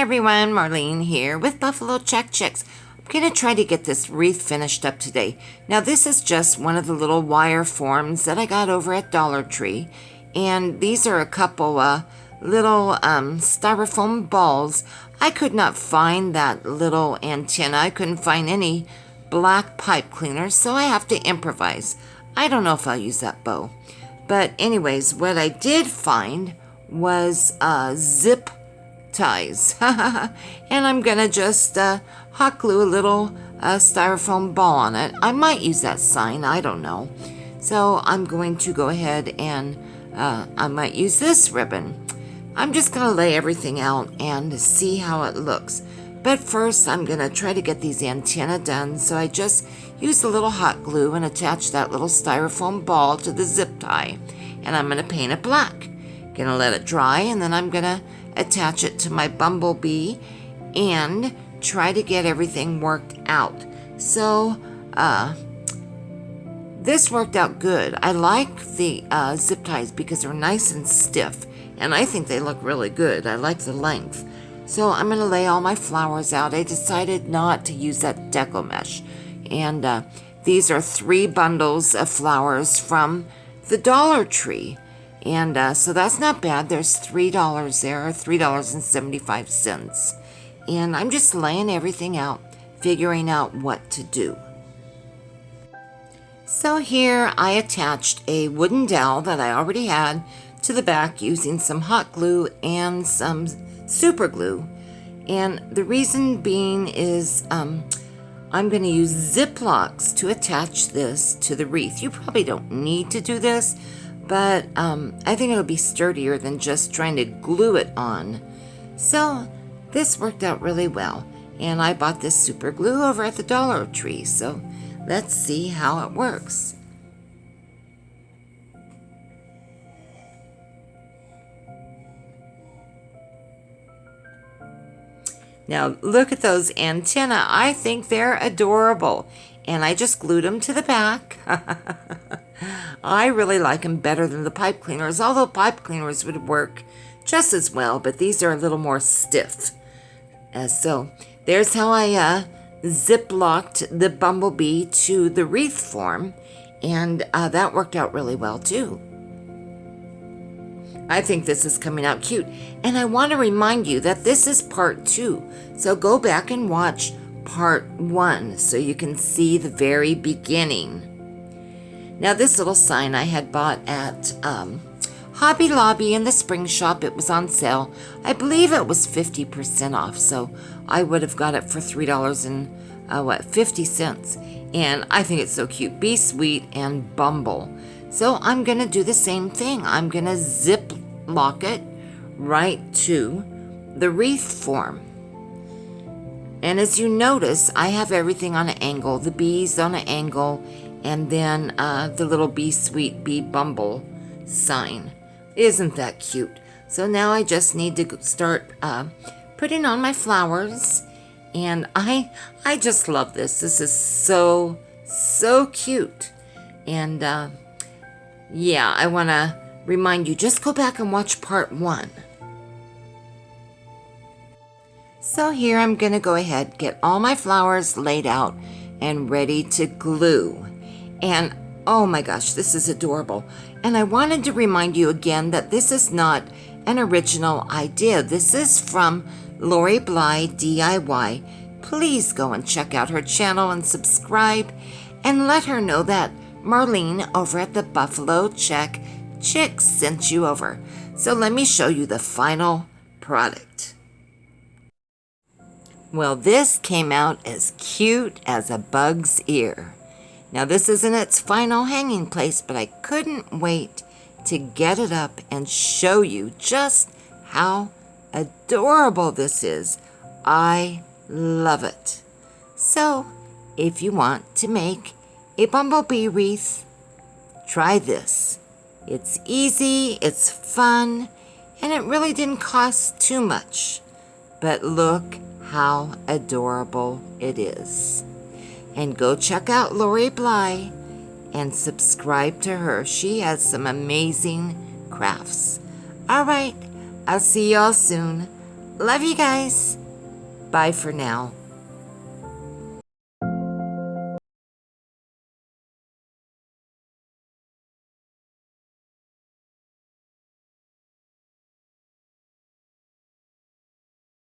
everyone, Marlene here with Buffalo Check Chicks. I'm going to try to get this wreath finished up today. Now this is just one of the little wire forms that I got over at Dollar Tree. And these are a couple little styrofoam balls. I could not find that little antenna. I couldn't find any black pipe cleaners, so I have to improvise. I don't know if I'll use that bow. But anyways, what I did find was zip ties. And I'm gonna just hot glue a little styrofoam ball on it. I might use that sign, I don't know. So I'm going to go ahead and I might use this ribbon. I'm just gonna lay everything out and see how it looks. But first I'm gonna try to get these antennae done. So I just used a little hot glue and attach that little styrofoam ball to the zip tie. And I'm gonna paint it black. Gonna let it dry, and then I'm gonna attach it to my Bumblebee and try to get everything worked out. So this worked out good. I like the zip ties because they're nice and stiff, and I think they look really good. I like the length. So I'm gonna lay all my flowers out. I decided not to use that deco mesh, and these are 3 bundles of flowers from the Dollar Tree. And so that's not bad. There's $3 there, $3.75. And I'm just laying everything out, figuring out what to do. So here I attached a wooden dowel that I already had to the back using some hot glue and some super glue. And the reason being is I'm going to use Ziplocs to attach this to the wreath. You probably don't need to do this, but I think it'll be sturdier than just trying to glue it on. So this worked out really well. And I bought this super glue over at the Dollar Tree. So let's see how it works. Now look at those antennae. I think they're adorable. And I just glued them to the back. I really like them better than the pipe cleaners, although pipe cleaners would work just as well, but these are a little more stiff. So there's how I zip-locked the Bumblebee to the wreath form, and that worked out really well too. I think this is coming out cute, and I want to remind you that this is part 2, so go back and watch part 1 so you can see the very beginning. Now this little sign I had bought at Hobby Lobby in the spring shop. It was on sale. I believe it was 50% off, so I would have got it for $3.50. And I think it's so cute. Be sweet and bumble. So I'm gonna do the same thing. I'm gonna zip lock it right to the wreath form. And as you notice, I have everything on an angle. The bees on an angle, and then the little Be Sweet, Be Bumble sign. Isn't that cute? So now I just need to start putting on my flowers. And I just love this. This is so cute. And yeah, I want to remind you, just go back and watch part 1. So here I'm going to go ahead, get all my flowers laid out and ready to glue. And oh my gosh, this is adorable. And I wanted to remind you again that this is not an original idea. This is from Lori Bly DIY. Please go and check out her channel and subscribe, and let her know that Marlene over at the Buffalo Check Chicks sent you over. So let me show you the final product. Well, this came out as cute as a bug's ear. Now this isn't its final hanging place, but I couldn't wait to get it up and show you just how adorable this is. I love it. So if you want to make a bumblebee wreath, try this. It's easy, it's fun, and it really didn't cost too much. But look how adorable it is. And go check out Lori Bly and subscribe to her. She has some amazing crafts. All right, I'll see y'all soon. Love you guys. Bye for now.